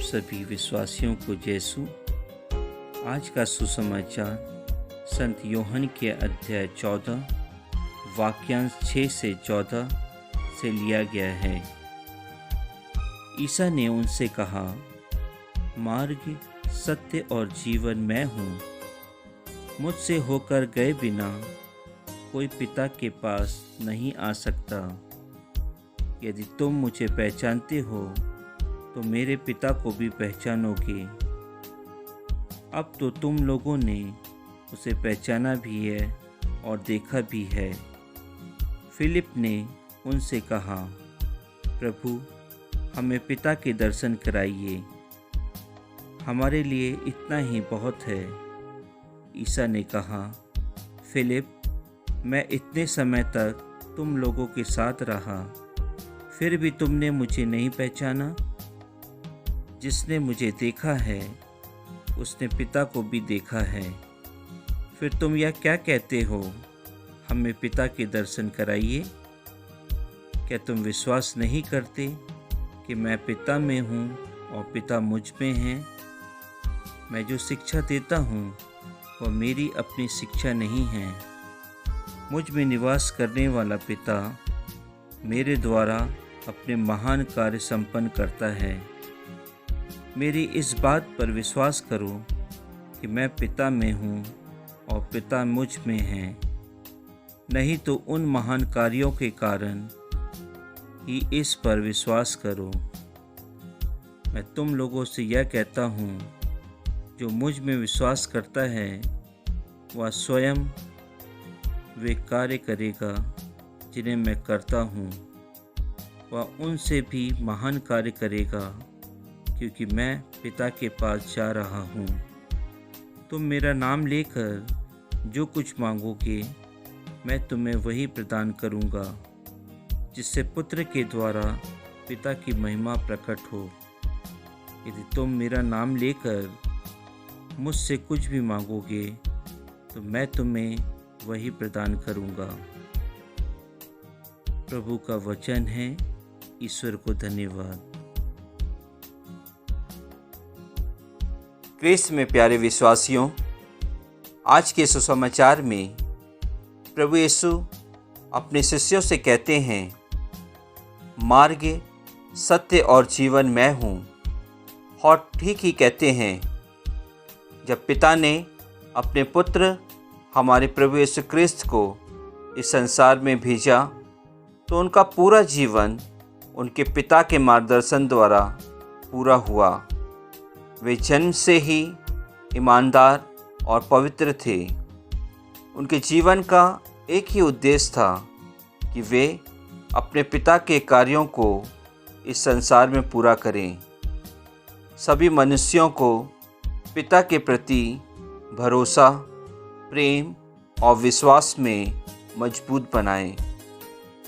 सभी विश्वासियों को यीशु। आज का सुसमाचार संत यूहन्ना के अध्याय 14 वाक्यांश 6 से 14 से लिया गया है। ईसा ने उनसे कहा, मार्ग, सत्य और जीवन मैं हूँ। मुझसे होकर गए बिना कोई पिता के पास नहीं आ सकता। यदि तुम मुझे पहचानते हो तो मेरे पिता को भी पहचानोगे। अब तो तुम लोगों ने उसे पहचाना भी है और देखा भी है। फिलिप ने उनसे कहा, प्रभु, हमें पिता के दर्शन कराइए, हमारे लिए इतना ही बहुत है। ईसा ने कहा, फिलिप, मैं इतने समय तक तुम लोगों के साथ रहा, फिर भी तुमने मुझे नहीं पहचाना। जिसने मुझे देखा है उसने पिता को भी देखा है। फिर तुम यह क्या कहते हो, हमें पिता के दर्शन कराइए? क्या तुम विश्वास नहीं करते कि मैं पिता में हूँ और पिता मुझ में हैं? मैं जो शिक्षा देता हूँ वह मेरी अपनी शिक्षा नहीं है। मुझ में निवास करने वाला पिता मेरे द्वारा अपने महान कार्य संपन्न करता है। मेरी इस बात पर विश्वास करो कि मैं पिता में हूँ और पिता मुझ में है, नहीं तो उन महान कार्यों के कारण ही इस पर विश्वास करो। मैं तुम लोगों से यह कहता हूँ, जो मुझ में विश्वास करता है वह स्वयं वे कार्य करेगा जिन्हें मैं करता हूँ। वह उनसे भी महान कार्य करेगा, क्योंकि मैं पिता के पास जा रहा हूँ। तुम मेरा नाम लेकर जो कुछ मांगोगे मैं तुम्हें वही प्रदान करूँगा, जिससे पुत्र के द्वारा पिता की महिमा प्रकट हो। यदि तुम मेरा नाम लेकर मुझसे कुछ भी मांगोगे तो मैं तुम्हें वही प्रदान करूँगा। प्रभु का वचन है। ईश्वर को धन्यवाद। क्रिस्त में प्यारे विश्वासियों, आज के सुसमाचार में प्रभु यीशु अपने शिष्यों से कहते हैं, मार्ग, सत्य और जीवन मैं हूँ। और ठीक ही कहते हैं। जब पिता ने अपने पुत्र हमारे प्रभु यीशु क्रिस्त को इस संसार में भेजा तो उनका पूरा जीवन उनके पिता के मार्गदर्शन द्वारा पूरा हुआ। वे जन्म से ही ईमानदार और पवित्र थे। उनके जीवन का एक ही उद्देश्य था कि वे अपने पिता के कार्यों को इस संसार में पूरा करें। सभी मनुष्यों को पिता के प्रति भरोसा, प्रेम और विश्वास में मजबूत बनाएं।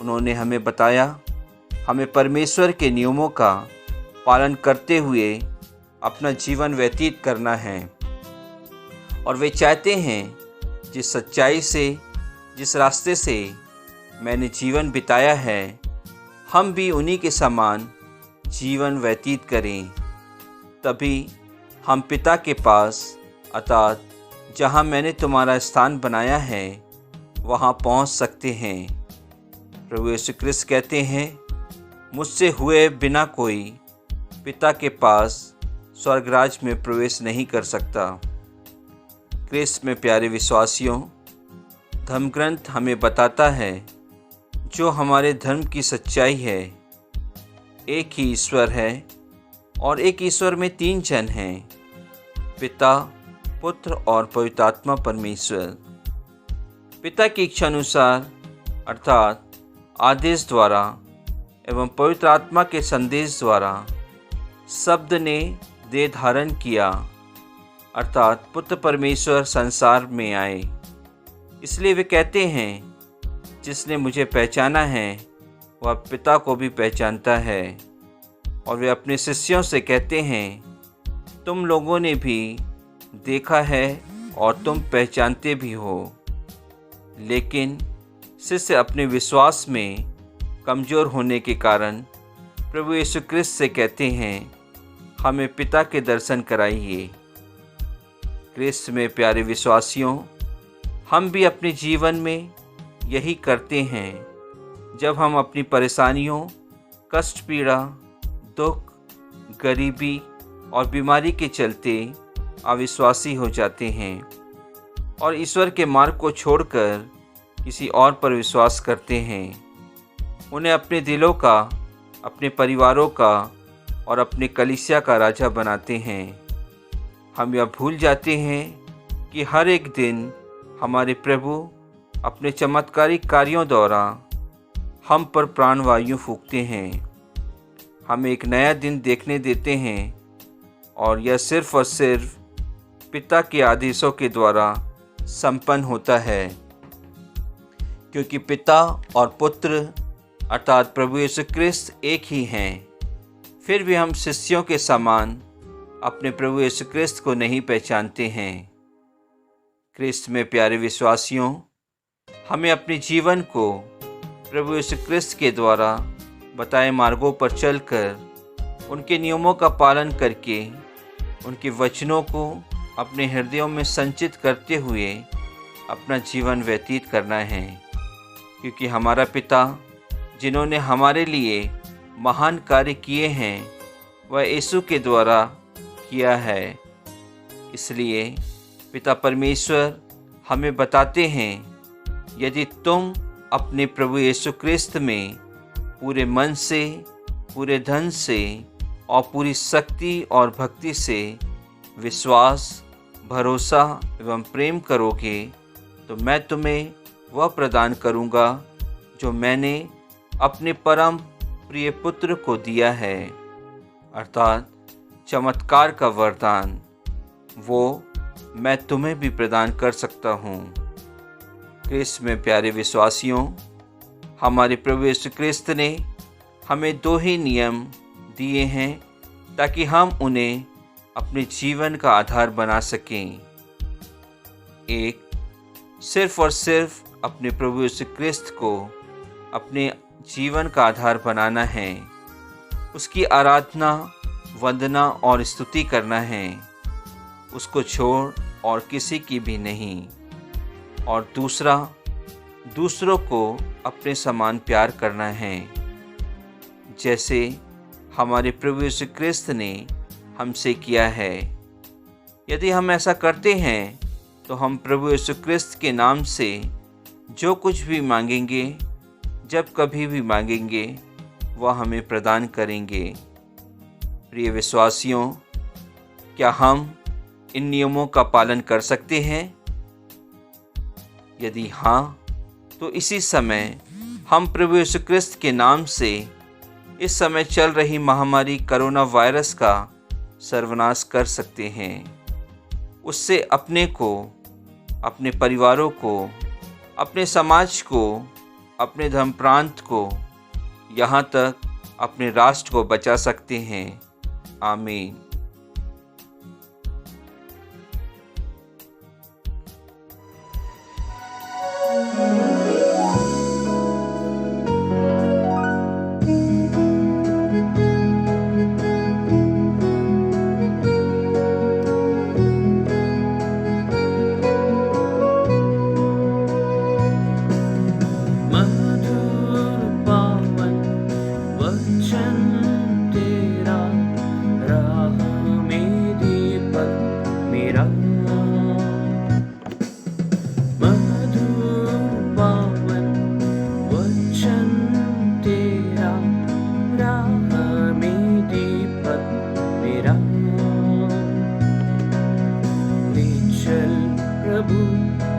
उन्होंने हमें बताया, हमें परमेश्वर के नियमों का पालन करते हुए अपना जीवन व्यतीत करना है। और वे चाहते हैं, जिस सच्चाई से, जिस रास्ते से मैंने जीवन बिताया है, हम भी उन्हीं के समान जीवन व्यतीत करें। तभी हम पिता के पास, अर्थात जहाँ मैंने तुम्हारा स्थान बनाया है, वहाँ पहुँच सकते हैं। प्रभु यीशु क्रिस्त कहते हैं, मुझसे हुए बिना कोई पिता के पास स्वर्गराज में प्रवेश नहीं कर सकता। क्रिस्त में प्यारे विश्वासियों, धर्मग्रंथ हमें बताता है जो हमारे धर्म की सच्चाई है। एक ही ईश्वर है और एक ईश्वर में तीन जन हैं, पिता, पुत्र और पवित्र आत्मा परमेश्वर। पिता की इच्छा अनुसार, अर्थात आदेश द्वारा एवं पवित्र आत्मा के संदेश द्वारा शब्द ने देह धारण किया, अर्थात पुत्र परमेश्वर संसार में आए। इसलिए वे कहते हैं, जिसने मुझे पहचाना है वह पिता को भी पहचानता है। और वे अपने शिष्यों से कहते हैं, तुम लोगों ने भी देखा है और तुम पहचानते भी हो। लेकिन शिष्य अपने विश्वास में कमज़ोर होने के कारण प्रभु यीशु क्रिस्त से कहते हैं, हमें पिता के दर्शन कराइए। क्रिस्त में प्यारे विश्वासियों, हम भी अपने जीवन में यही करते हैं। जब हम अपनी परेशानियों, कष्ट, पीड़ा, दुख, गरीबी और बीमारी के चलते अविश्वासी हो जाते हैं और ईश्वर के मार्ग को छोड़कर किसी और पर विश्वास करते हैं, उन्हें अपने दिलों का, अपने परिवारों का और अपने कलीसिया का राजा बनाते हैं। हम यह भूल जाते हैं कि हर एक दिन हमारे प्रभु अपने चमत्कारिक कार्यों द्वारा हम पर प्राणवायु फूंकते हैं, हमें एक नया दिन देखने देते हैं और यह सिर्फ और सिर्फ पिता के आदेशों के द्वारा संपन्न होता है, क्योंकि पिता और पुत्र अर्थात प्रभु यीशु क्रिस्त एक ही हैं। फिर भी हम शिष्यों के समान अपने प्रभु यीशु क्रिस्त को नहीं पहचानते हैं। क्रिस्त में प्यारे विश्वासियों, हमें अपने जीवन को प्रभु यीशु क्रिस्त के द्वारा बताए मार्गों पर चलकर, उनके नियमों का पालन करके, उनके वचनों को अपने हृदयों में संचित करते हुए अपना जीवन व्यतीत करना है, क्योंकि हमारा पिता जिन्होंने हमारे लिए महान कार्य किए हैं वह यीशु के द्वारा किया है। इसलिए पिता परमेश्वर हमें बताते हैं, यदि तुम अपने प्रभु यीशु क्रिस्त में पूरे मन से, पूरे धन से और पूरी शक्ति और भक्ति से विश्वास, भरोसा एवं प्रेम करोगे तो मैं तुम्हें वह प्रदान करूँगा जो मैंने अपने परम प्रिय पुत्र को दिया है, अर्थात चमत्कार का वरदान। वो मैं तुम्हें भी प्रदान कर सकता हूँ। क्रिस्त में प्यारे विश्वासियों, हमारे प्रभु यीशु क्रिस्त ने हमें 2 ही नियम दिए हैं ताकि हम उन्हें अपने जीवन का आधार बना सकें। एक, सिर्फ और सिर्फ अपने प्रभु यीशु क्रिस्त को अपने जीवन का आधार बनाना है, उसकी आराधना, वंदना और स्तुति करना है, उसको छोड़ और किसी की भी नहीं। और दूसरा, दूसरों को अपने समान प्यार करना है, जैसे हमारे प्रभु यीशु क्रिस्त ने हमसे किया है। यदि हम ऐसा करते हैं तो हम प्रभु यीशु क्रिस्त के नाम से जो कुछ भी मांगेंगे, जब कभी भी मांगेंगे, वह हमें प्रदान करेंगे। प्रिय विश्वासियों, क्या हम इन नियमों का पालन कर सकते हैं? यदि हाँ, तो इसी समय हम प्रभु यीशु क्रिस्त के नाम से इस समय चल रही महामारी कोरोना वायरस का सर्वनाश कर सकते हैं। उससे अपने को, अपने परिवारों को, अपने समाज को, अपने धर्म प्रांत को, यहाँ तक अपने राष्ट्र को बचा सकते हैं। आमीन।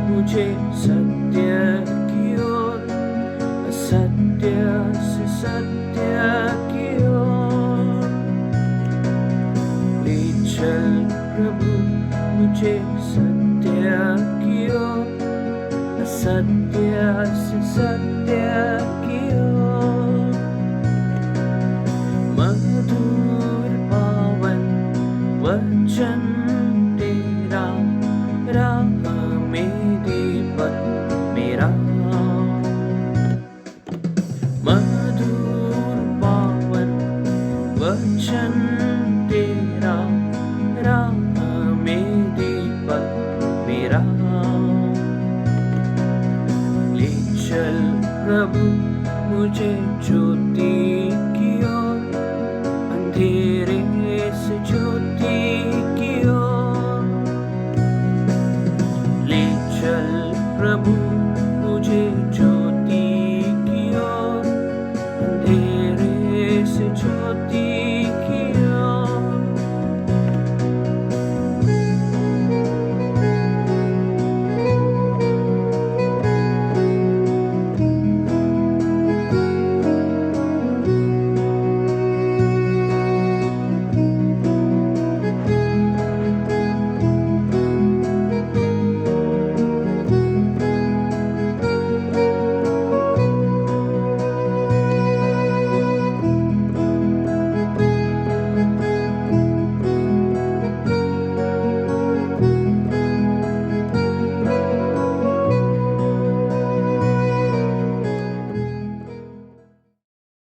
मुझे सत्य की ओर, सत्य से सत्य की ओर ले चल प्रभु, मुझे सत्य की ओर, सत्य से सत्य की ओर। मधुर पावन वचन तेरा, राह में दीपक मेरा। मधुर पावन वचन तेरा, मुझे ज्योति की ओर, अंधेरे